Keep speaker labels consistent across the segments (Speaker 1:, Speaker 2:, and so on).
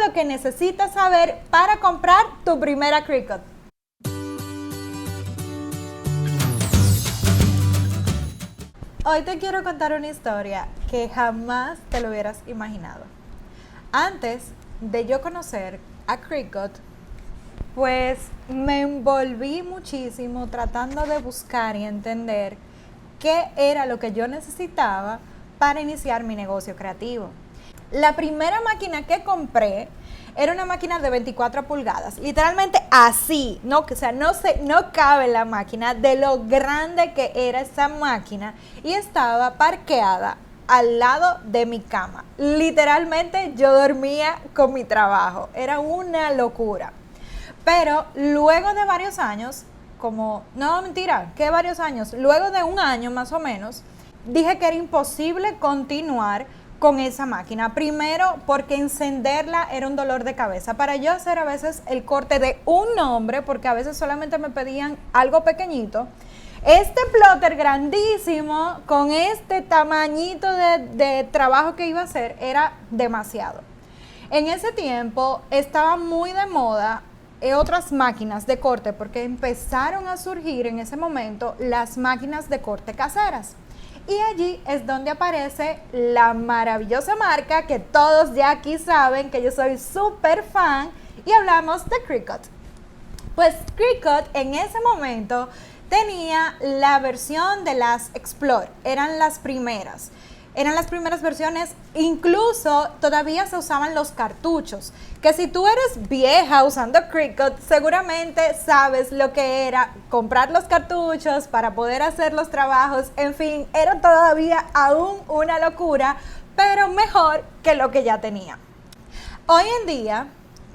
Speaker 1: lo que necesitas saber para comprar tu primera Cricut. Hoy te quiero contar una historia que jamás te lo hubieras imaginado. Antes de yo conocer a Cricut, pues me envolví muchísimo tratando de buscar y entender qué era lo que yo necesitaba para iniciar mi negocio creativo. La primera máquina que compré era una máquina de 24 pulgadas, literalmente así, no cabe la máquina de lo grande que era esa máquina y estaba parqueada al lado de mi cama. Literalmente yo dormía con mi trabajo, era una locura. Pero luego de varios años, luego de un año más o menos, dije que era imposible continuar con esa máquina. Primero, porque encenderla era un dolor de cabeza. Para yo hacer a veces el corte de un nombre, porque a veces solamente me pedían algo pequeñito, este plotter grandísimo, con este tamañito de trabajo que iba a hacer, era demasiado. En ese tiempo estaba muy de moda otras máquinas de corte, porque empezaron a surgir en ese momento las máquinas de corte caseras. Y allí es donde aparece la maravillosa marca que todos ya aquí saben que yo soy súper fan, y hablamos de Cricut. Pues Cricut en ese momento tenía la versión de las Explore, eran las primeras versiones, incluso todavía se usaban los cartuchos, que si tú eres vieja usando Cricut, seguramente sabes lo que era comprar los cartuchos para poder hacer los trabajos. En fin, era todavía aún una locura, pero mejor que lo que ya tenía. Hoy en día,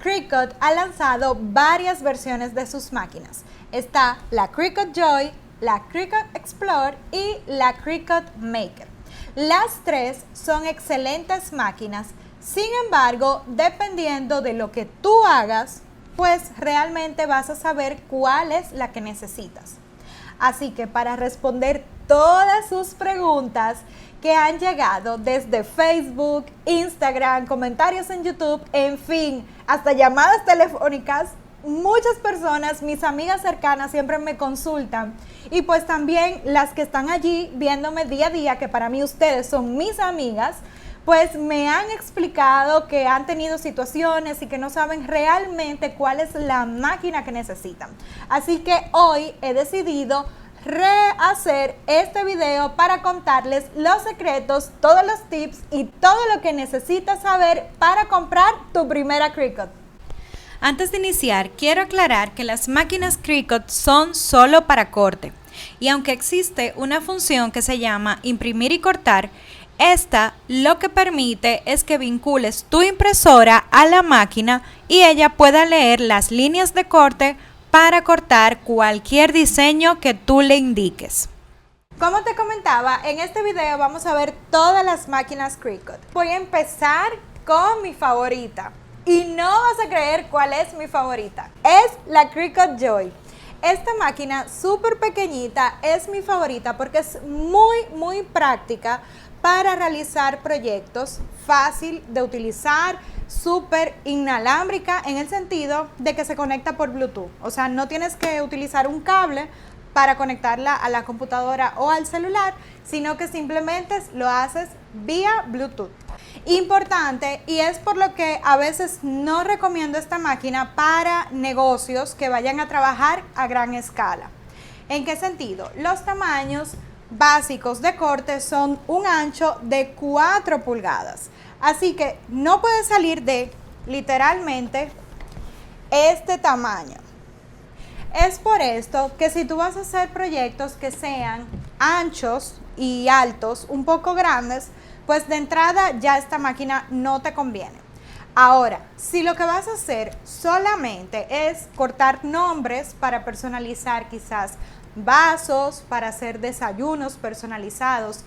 Speaker 1: Cricut ha lanzado varias versiones de sus máquinas. Está la Cricut Joy, la Cricut Explore y la Cricut Maker. Las tres son excelentes máquinas, sin embargo, dependiendo de lo que tú hagas, pues realmente vas a saber cuál es la que necesitas. Así que para responder todas sus preguntas que han llegado desde Facebook, Instagram, comentarios en YouTube, en fin, hasta llamadas telefónicas, muchas personas, mis amigas cercanas, siempre me consultan, y pues también las que están allí viéndome día a día, que para mí ustedes son mis amigas, pues me han explicado que han tenido situaciones y que no saben realmente cuál es la máquina que necesitan. Así que hoy he decidido rehacer este video para contarles los secretos, todos los tips y todo lo que necesitas saber para comprar tu primera Cricut. Antes de iniciar, quiero aclarar que las máquinas Cricut son solo para corte, y aunque existe una función que se llama imprimir y cortar, esta lo que permite es que vincules tu impresora a la máquina y ella pueda leer las líneas de corte para cortar cualquier diseño que tú le indiques. Como te comentaba, en este video vamos a ver todas las máquinas Cricut. Voy a empezar con mi favorita. Y no vas a creer cuál es mi favorita. Es la Cricut Joy. Esta máquina súper pequeñita es mi favorita porque es muy práctica para realizar proyectos, fácil de utilizar, súper inalámbrica en el sentido de que se conecta por Bluetooth. O sea, no tienes que utilizar un cable para conectarla a la computadora o al celular, sino que simplemente lo haces vía Bluetooth. Importante, y es por lo que a veces no recomiendo esta máquina para negocios que vayan a trabajar a gran escala. ¿En qué sentido? Los tamaños básicos de corte son un ancho de 4 pulgadas. Así que no puede salir de literalmente este tamaño. Es por esto que si tú vas a hacer proyectos que sean anchos y altos, un poco grandes, pues de entrada ya esta máquina no te conviene. Ahora, si lo que vas a hacer solamente es cortar nombres para personalizar quizás vasos, para hacer desayunos personalizados,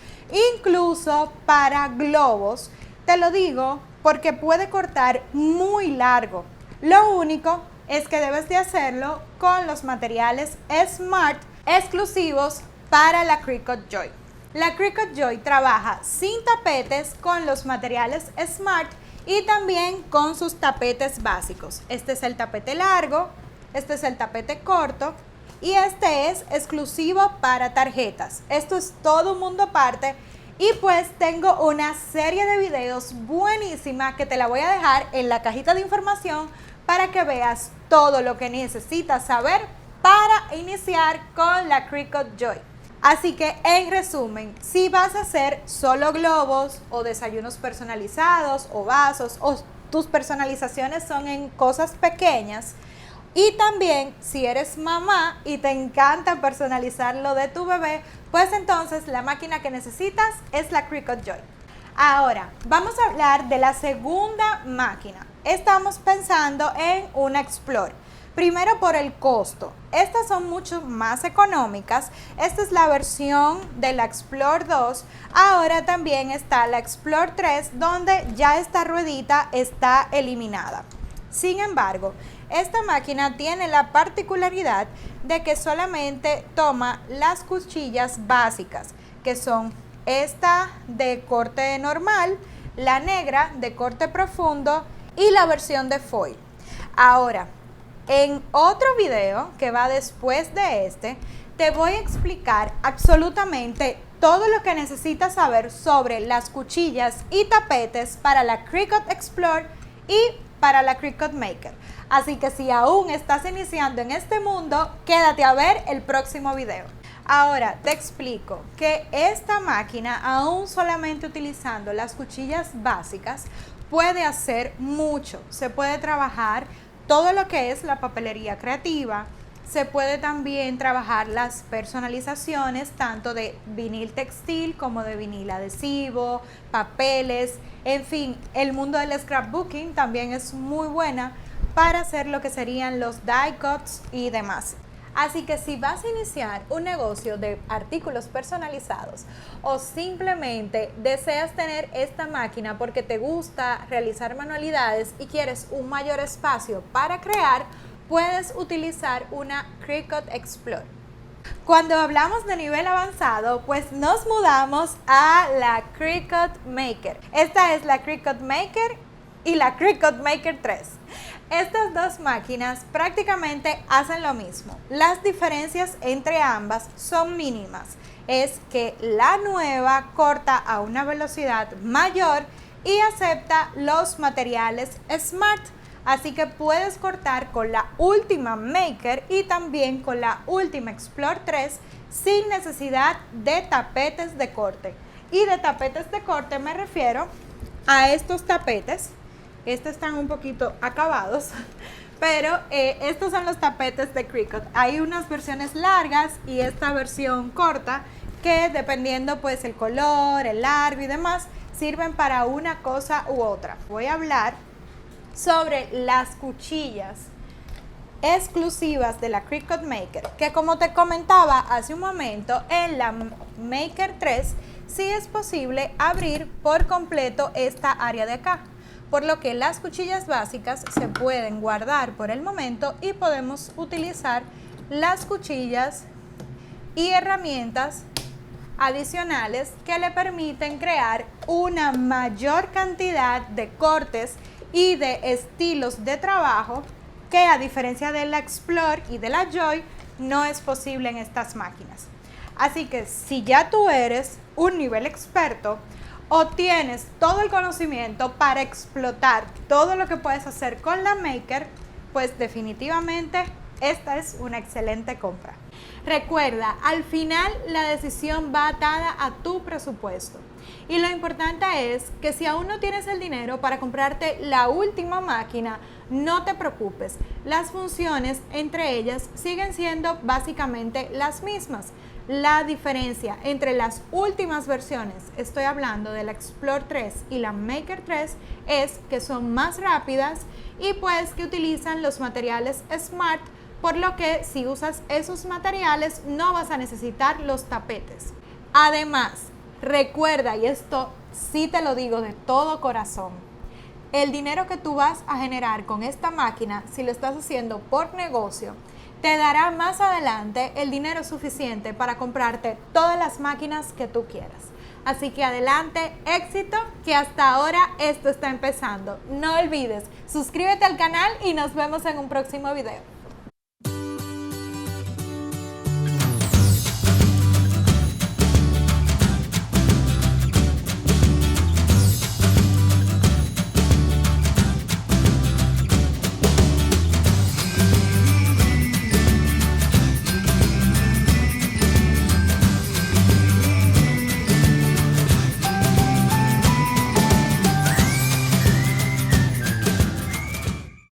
Speaker 1: incluso para globos, te lo digo porque puede cortar muy largo. Lo único es que debes de hacerlo con los materiales Smart exclusivos para la Cricut Joy. La Cricut Joy trabaja sin tapetes con los materiales Smart y también con sus tapetes básicos. Este es el tapete largo, este es el tapete corto y este es exclusivo para tarjetas. Esto es todo un mundo aparte y pues tengo una serie de videos buenísima que te la voy a dejar en la cajita de información para que veas todo lo que necesitas saber para iniciar con la Cricut Joy. Así que en resumen, si vas a hacer solo globos o desayunos personalizados o vasos o tus personalizaciones son en cosas pequeñas, y también si eres mamá y te encanta personalizar lo de tu bebé, pues entonces la máquina que necesitas es la Cricut Joy. Ahora, vamos a hablar de la segunda máquina. Estamos pensando en una Explore. Primero por el costo. Estas son mucho más económicas. Esta es la versión de la Explore 2. Ahora también está la Explore 3, donde ya esta ruedita está eliminada. Sin embargo, esta máquina tiene la particularidad de que solamente toma las cuchillas básicas, que son esta de corte normal, la negra de corte profundo y la versión de foil. Ahora, en otro video que va después de este, te voy a explicar absolutamente todo lo que necesitas saber sobre las cuchillas y tapetes para la Cricut Explore y para la Cricut Maker. Así que si aún estás iniciando en este mundo, quédate a ver el próximo video. Ahora te explico que esta máquina, aún solamente utilizando las cuchillas básicas, puede hacer mucho. Se puede trabajar todo lo que es la papelería creativa. Se puede también trabajar las personalizaciones tanto de vinil textil como de vinil adhesivo, papeles, en fin, el mundo del scrapbooking también es muy buena para hacer lo que serían los die cuts y demás. Así que si vas a iniciar un negocio de artículos personalizados o simplemente deseas tener esta máquina porque te gusta realizar manualidades y quieres un mayor espacio para crear, puedes utilizar una Cricut Explore. Cuando hablamos de nivel avanzado, pues nos mudamos a la Cricut Maker. Esta es la Cricut Maker y la Cricut Maker 3. Estas dos máquinas prácticamente hacen lo mismo. Las diferencias entre ambas son mínimas. Es que la nueva corta a una velocidad mayor y acepta los materiales Smart. Así que puedes cortar con la última Maker y también con la última Explore 3 sin necesidad de tapetes de corte. Y de tapetes de corte me refiero a estos tapetes. Estos están un poquito acabados, pero estos son los tapetes de Cricut. Hay unas versiones largas y esta versión corta que dependiendo pues el color, el largo y demás, sirven para una cosa u otra. Voy a hablar sobre las cuchillas exclusivas de la Cricut Maker, que como te comentaba hace un momento, en la Maker 3 sí es posible abrir por completo esta área de acá, por lo que las cuchillas básicas se pueden guardar por el momento y podemos utilizar las cuchillas y herramientas adicionales que le permiten crear una mayor cantidad de cortes y de estilos de trabajo que, a diferencia de la Explore y de la Joy, no es posible en estas máquinas. Así que si ya tú eres un nivel experto o tienes todo el conocimiento para explotar todo lo que puedes hacer con la Maker, pues definitivamente esta es una excelente compra. Recuerda, al final la decisión va atada a tu presupuesto. Y lo importante es que si aún no tienes el dinero para comprarte la última máquina, no te preocupes. Las funciones entre ellas siguen siendo básicamente las mismas. La diferencia entre las últimas versiones, estoy hablando de la Explore 3 y la Maker 3, es que son más rápidas y pues que utilizan los materiales Smart, por lo que si usas esos materiales no vas a necesitar los tapetes. Además, recuerda, y esto sí te lo digo de todo corazón, el dinero que tú vas a generar con esta máquina, si lo estás haciendo por negocio, te dará más adelante el dinero suficiente para comprarte todas las máquinas que tú quieras. Así que adelante, éxito, que hasta ahora esto está empezando. No olvides, suscríbete al canal y nos vemos en un próximo video.